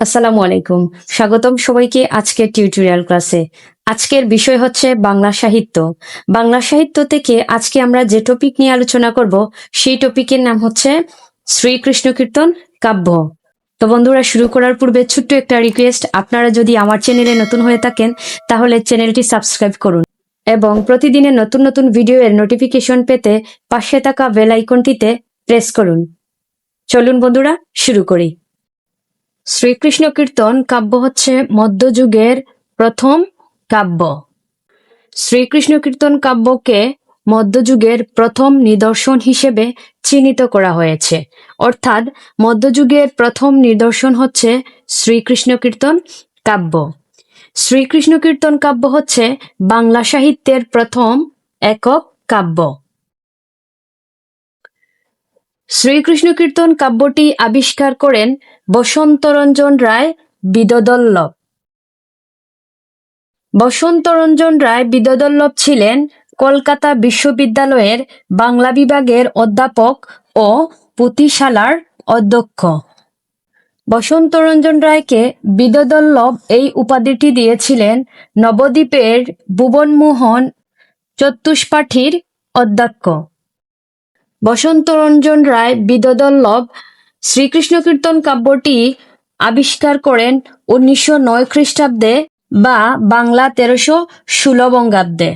আসসালামু আলাইকুম। স্বাগতম সবাইকে আজকের টিউটোরিয়াল ক্লাসে। আজকের বিষয় হচ্ছে বাংলা সাহিত্য। বাংলা সাহিত্য থেকে আজকে আমরা যে টপিক নিয়ে আলোচনা করব সেই টপিকের নাম হচ্ছে শ্রীকৃষ্ণ কীর্তন কাব্য। তো বন্ধুরা, শুরু করার পূর্বে ছোট্ট একটা রিকোয়েস্ট, আপনারা যদি আমার চ্যানেলে নতুন হয়ে থাকেন তাহলে চ্যানেলটি সাবস্ক্রাইব করুন এবং প্রতিদিনের নতুন নতুন ভিডিওর নোটিফিকেশন পেতে পাশে থাকা বেল আইকনটিতে প্রেস করুন। চলুন বন্ধুরা, শুরু করি। শ্রীকৃষ্ণ কীর্তন কাব্য হচ্ছে মধ্যযুগের প্রথম কাব্য। শ্রীকৃষ্ণ কীর্তন কাব্যকে মধ্যযুগের প্রথম নিদর্শন হিসেবে চিহ্নিত করা হয়েছে, অর্থাৎ মধ্যযুগের প্রথম নিদর্শন হচ্ছে শ্রীকৃষ্ণ কীর্তন কাব্য। শ্রীকৃষ্ণ কীর্তন কাব্য হচ্ছে বাংলা সাহিত্যের প্রথম একক কাব্য। শ্রীকৃষ্ণ কীর্তন কাব্যটি আবিষ্কার করেন বসন্তরঞ্জন রায় বিদ্যোদ্বল্লভ। বসন্তরঞ্জন রায় বিদ্যোদ্বল্লভ ছিলেন কলকাতা বিশ্ববিদ্যালয়ের বাংলা বিভাগের অধ্যাপক ও পুঁথিশালার অধ্যক্ষ। বসন্তরঞ্জন রায়কে বিদ্যোদ্বল্লভ এই উপাধিটি দিয়েছিলেন নবদ্বীপের ভুবনমোহন চতুষ্পাঠীর অধ্যক্ষ। বসন্তরঞ্জন রায় বিদ্যোদ্বল্লভ শ্রীকৃষ্ণ কীর্তন কাব্যটি আবিষ্কার করেন 1909 খ্রিস্টাব্দে বা বাংলা 1316 বঙ্গাব্দে।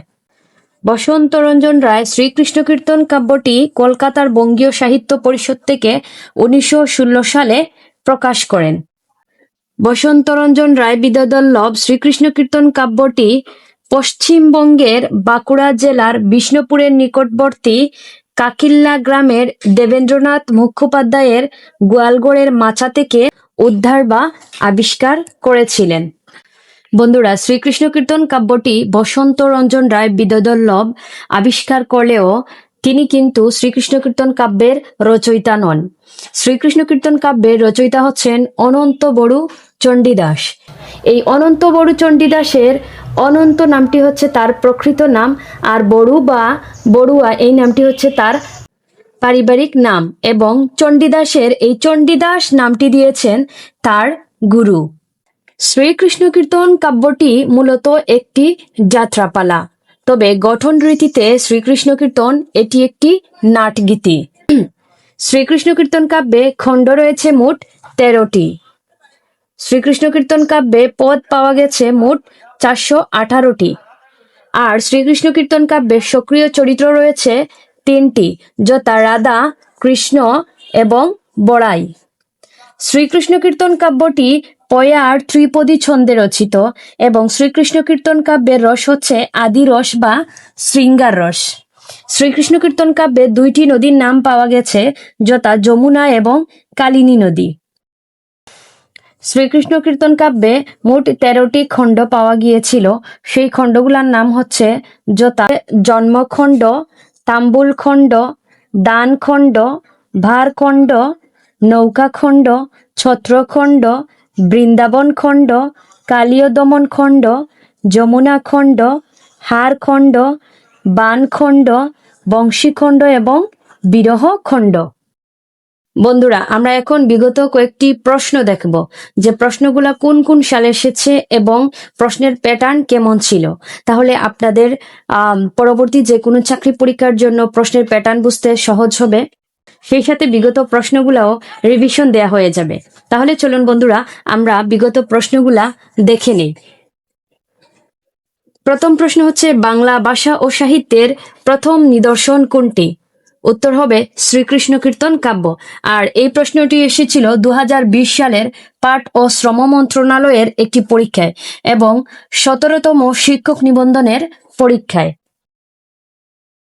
বসন্তরঞ্জন রায় শ্রীকৃষ্ণ কীর্তন কাব্যটি কলকাতার বঙ্গীয় সাহিত্য পরিষদ থেকে 1916 সালে প্রকাশ করেন। বসন্তরঞ্জন রায় বিদ্যোদ্বল্লভ শ্রীকৃষ্ণ কীর্তন কাব্যটি পশ্চিমবঙ্গের বাঁকুড়া জেলার বিষ্ণুপুরের নিকটবর্তী কাকিল্লা গ্রামের দেবেন্দ্রনাথ মুখোপাধ্যায়ের গোয়ালগড়ের মাচা থেকে উদ্ধার বা আবিষ্কার করেছিলেন। বন্ধুরা, শ্রীকৃষ্ণ কীর্তন কাব্যটি বসন্তরঞ্জন রায় বিদ্যোদ্বল্লভ আবিষ্কার করলেও তিনি কিন্তু শ্রীকৃষ্ণ কীর্তন কাব্যের রচয়িতা নন। শ্রীকৃষ্ণ কীর্তন কাব্যের রচয়িতা হচ্ছেন অনন্ত বড়ু চণ্ডীদাস। এই অনন্ত বড়ু চণ্ডীদাসের অনন্ত নামটি হচ্ছে তার প্রকৃত নাম, আর বড়ু বা বড়ুয়া এই নামটি হচ্ছে তার পারিবারিক নাম, এবং চণ্ডীদাসের এই চণ্ডীদাস নামটি দিয়েছেন তার গুরু। শ্রীকৃষ্ণ কীর্তন কাব্যটি মূলত একটি যাত্রাপালা, তবে গঠন রীতিতে শ্রীকৃষ্ণ কীর্তন এটি একটি নাটগীতি। শ্রীকৃষ্ণ কীর্তন কাব্যে খণ্ড রয়েছে মোট 13টি। শ্রীকৃষ্ণ কীর্তন কাব্যে পদ পাওয়া গেছে মোট 418টি, আর শ্রীকৃষ্ণ কীর্তন কাব্যে সক্রিয় চরিত্র রয়েছে 3টি, যথা রাধা, কৃষ্ণ এবং বড়াই। শ্রীকৃষ্ণ কীর্তন কাব্যটি পয়ার ত্রিপদী ছন্দে রচিত এবং শ্রীকৃষ্ণ কীর্তন কাব্যের রস হচ্ছে আদি রস বা শৃঙ্গার রস। শ্রীকৃষ্ণ কীর্তন কাব্যে 2টি নদীর নাম পাওয়া গেছে, যথা যমুনা এবং কালিনী নদী। শ্রীকৃষ্ণ কীর্তন কাব্যে মোট 13টি খণ্ড পাওয়া গিয়েছিল। সেই খণ্ডগুলোর নাম হচ্ছে যথা জন্মখণ্ড, তাম্বুলখণ্ড, দানখণ্ড, ভারখণ্ড, নৌকাখণ্ড, ছত্রখণ্ড, বৃন্দাবন খণ্ড, কালিয়দমন খণ্ড, যমুনা খণ্ড, হারখণ্ড, বানখণ্ড, বংশীখণ্ড এবং বিরহ খণ্ড। বন্ধুরা, আমরা এখন বিগত কয়েকটি প্রশ্ন দেখব, যে প্রশ্নগুলা কোন কোন সালে এসেছে এবং প্রশ্নের প্যাটার্ন কেমন ছিল। তাহলে আপনাদের পরবর্তী যে কোনো চাকরি পরীক্ষার জন্য প্রশ্নের প্যাটার্ন বুঝতে সহজ হবে, সেই সাথে বিগত প্রশ্নগুলাও রিভিশন দেয়া হয়ে যাবে। তাহলে চলুন বন্ধুরা, আমরা বিগত প্রশ্নগুলা দেখে নিই। প্রথম প্রশ্ন হচ্ছে, বাংলা ভাষা ও সাহিত্যের প্রথম নিদর্শন কোনটি? উত্তর হবে শ্রীকৃষ্ণ কীর্তন কাব্য। আর এই প্রশ্নটি এসেছিল 2020 সালের পাট ও শ্রম মন্ত্রণালয়ের একটি পরীক্ষায় এবং 17তম শিক্ষক নিবন্ধনের পরীক্ষায়।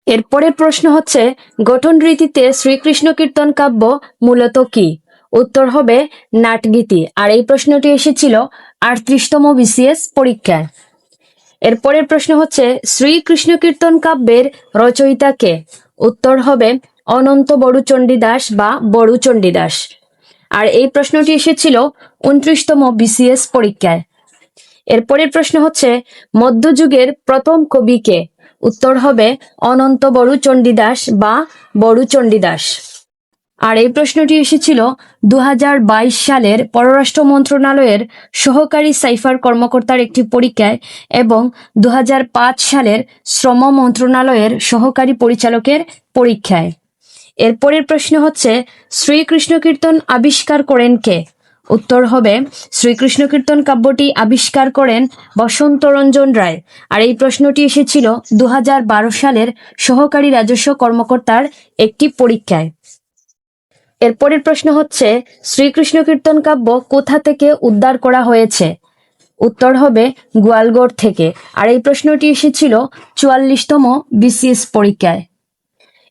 এরপরের প্রশ্ন হচ্ছে, গঠন রীতিতে শ্রীকৃষ্ণ কীর্তন কাব্য মূলত কি? উত্তর হবে নাটগীতি। আর এই প্রশ্নটি এসেছিল 38তম বিসিএস পরীক্ষায়। এরপরের প্রশ্ন হচ্ছে, শ্রীকৃষ্ণ কীর্তন কাব্যের রচয়িতা কে? উত্তর হবে অনন্ত বড়ু চণ্ডীদাস বা বড়ু চণ্ডীদাস। আর এই প্রশ্নটি এসেছিল 29তম বিসিএস পরীক্ষায়। এরপরের প্রশ্ন হচ্ছে, মধ্যযুগের প্রথম কবি কে? উত্তর হবে অনন্ত বড়ু চণ্ডীদাস বা বড়ু চণ্ডীদাস। আর এই প্রশ্নটি এসেছিল 2022 সালের পররাষ্ট্র মন্ত্রণালয়ের সহকারী সাইফার কর্মকর্তার একটি পরীক্ষায় এবং 2005 সালের শ্রম মন্ত্রণালয়ের সহকারী পরিচালকের পরীক্ষায়। এরপরের প্রশ্ন হচ্ছে শ্রীকৃষ্ণ কীর্তন আবিষ্কার করেন কে? উত্তর হবে শ্রীকৃষ্ণ কীর্তন কাব্যটি আবিষ্কার করেন বসন্ত রঞ্জন রায়। আর এই প্রশ্নটি এসেছিল 2012 সালের সহকারী রাজস্ব কর্মকর্তার একটি পরীক্ষায়। এরপরের প্রশ্ন হচ্ছে শ্রীকৃষ্ণ কীর্তন কাব্য কোথা থেকে উদ্ধার করা হয়েছে? উত্তর হবে গোয়ালগড় থেকে। আর এই প্রশ্নটি এসেছিল 44তম বিসিএস পরীক্ষায়।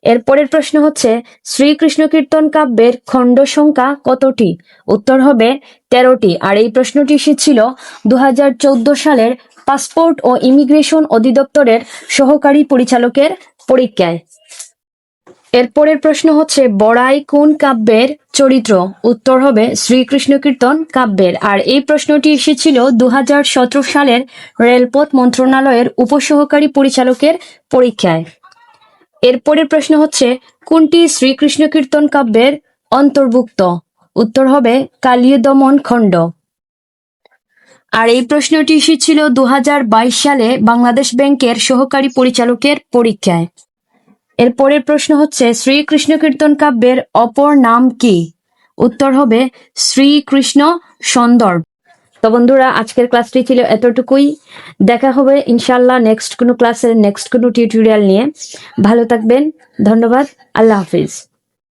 এরপরের প্রশ্ন হচ্ছে শ্রীকৃষ্ণ কীর্তন কাব্যের খণ্ড সংখ্যা কতটি? উত্তর হবে 13টি। আর এই প্রশ্নটি এসেছিল 2014 সালের পাসপোর্ট ও ইমিগ্রেশন অধিদপ্তরের সহকারী পরিচালকের পরীক্ষায়। এরপরের প্রশ্ন হচ্ছে বড়াই কোন কাব্যের চরিত্র? উত্তর হবে শ্রীকৃষ্ণ কীর্তন কাব্যের। আর এই প্রশ্নটি এসেছিল 2017 সালের রেলপথ মন্ত্রণালয়ের উপসহকারী পরিচালকের পরীক্ষায়। এরপরের প্রশ্ন হচ্ছে কোনটি শ্রীকৃষ্ণ কীর্তন কাব্যের অন্তর্ভুক্ত? উত্তর হবে কালীয় দমন খণ্ড। আর এই প্রশ্নটি এসেছিল 2022 সালে বাংলাদেশ ব্যাংকের সহকারী পরিচালকের পরীক্ষায়। এরপরের প্রশ্ন হচ্ছে শ্রীকৃষ্ণ কীর্তন কাব্যের অপর নাম কি? উত্তর হবে শ্রীকৃষ্ণ সন্দর্ভ। তো বন্ধুরা, আজকের ক্লাসটি ছিল এতটুকুই। দেখা হবে ইনশাল্লাহ নেক্সট কোনো ক্লাসের নেক্সট কোনো টিউটোরিয়াল নিয়ে। ভালো থাকবেন, ধন্যবাদ, আল্লাহ হাফিজ।